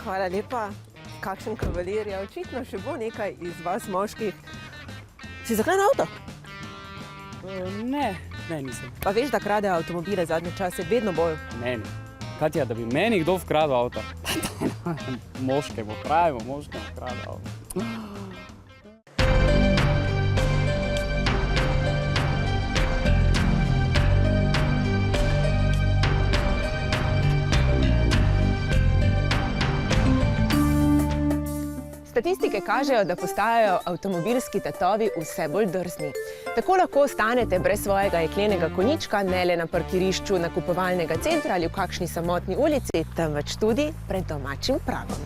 hvala lepa. Kakšen kavalir je, očitno še bo nekaj iz vas moških. Si zaklenil avto? Ne, nisem. Pa veš, da krade avtomobile zadnje čase vedno bolj. Meni. Katja, da bi meni kdo vkradil avto? Moškemu, pravimo, moškemu vkradil avto. Statistike kažejo, da postajajo avtomobilski tatovi vse bolj drzni. Tako lahko ostanete brez svojega jeklenega konjička, ne le na parkirišču nakupovalnega centra ali v kakšni samotni ulici, temveč tudi pred domačim pragom.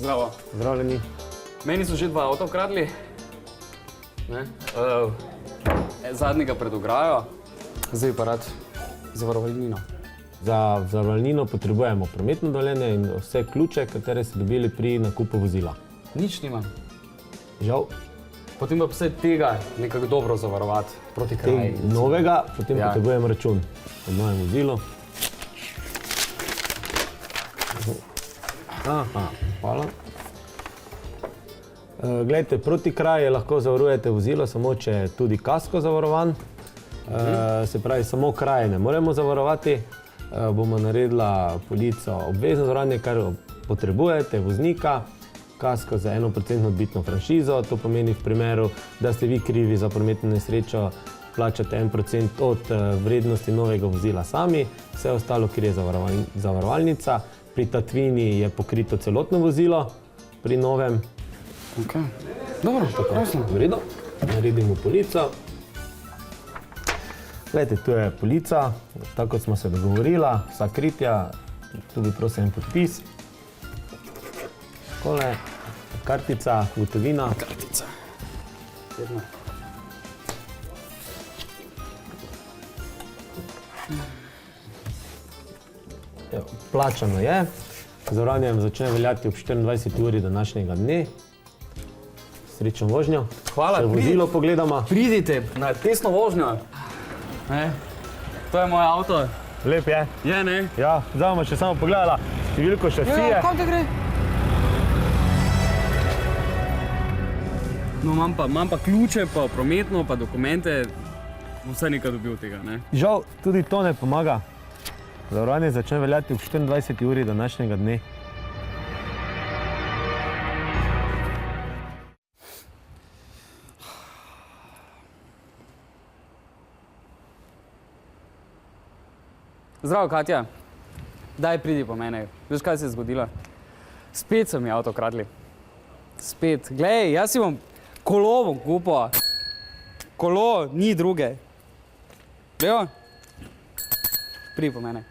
Zdravo. Zdravljeni. Meni so že 2 avta ukradli. Zadnjega pred ograjo. Zdaj pa rad zavarovalnino. Za zavarovalnino potrebujemo prometno dovoljenje in vse ključe, katere ste dobili pri nakupu vozila. Nič nimam. Žal. Potem pa vse tega nekako dobro zavarovati proti kraji. Novega, potem potrebujemo račun od novem vozilu. Aha, hvala. Glejte, proti kraji lahko zavarujete vozilo, samo če je tudi kasko zavarovan. Se pravi, samo kraje ne moremo zavarovati. Bomo naredila polico obvezno zavarovanje, kar potrebujete, voznika, kasko za 1% odbitno franšizo. To pomeni v primeru, da ste vi krivi za prometno nesrečo, plačate 1% od vrednosti novega vozila sami, vse ostalo krije zavarovalnica. Pri tatvini je pokrito celotno vozilo, pri novem. Ok, dobro, prosim. V redu, naredimo polico. Glejte, tu je polica, tako kot smo se dogovorila, vsa kritja, tu bi prosil en podpis. Takole, kartica, gotovina. Kartica. Jedna. Plačano je, zavarovanje začne veljati ob 24 uri današnjega dne. Srečno vožnjo. Hvala. Če vozilo pogledamo. Pridite na tesno vožnjo. To je moj avto. Lep je. Je, ne? Ja, zdaj bomo še samo pogledala številko šasije. Kam te gre? No, imam pa ključe, pa prometno, pa dokumente. Vse nekaj dobil tega, ne? Žal, tudi to ne pomaga. Zavarovanje začne veljati ob 24 uri današnjega dne. Zdravo, Katja. Daj, pridi po mene. Veš, kaj se je zgodilo? Spet so mi avto kradli. Spet. Glej, jaz si bom kolo bom kupil. Kolo, ni druge. Lejo? Pridi po mene.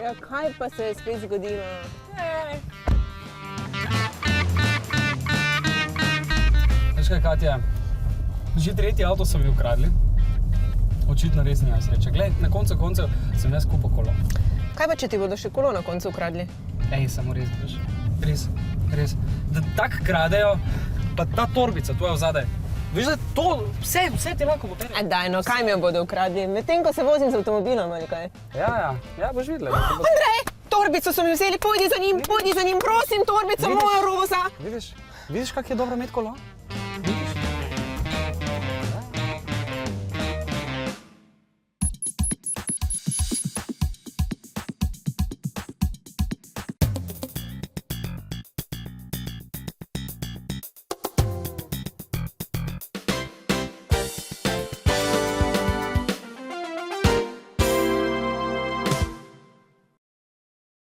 Ja, kaj pa se je spet zgodilo? Veš kaj, Katja, že tretji avto so mi ukradli. Očitno res nimam sreče. Glej, na koncu koncev sem jaz kupil kolo. Kaj pa, če ti bodo še kolo na koncu ukradli? Ej, samo res, veš. Res. Da tak kradejo, pa ta torbica, tu je vzadaj. Veš, da to, vse ti lahko potere. Daj, no, kaj mi jo bodo ukradli? Medtem, ko se vozim z avtomobilom ali kaj? Ja, boš videla. Andrej, torbico so mi vzeli, pojdi za njim, prosim, torbico moja roza. Vidiš, kak je dobro imeti kolo?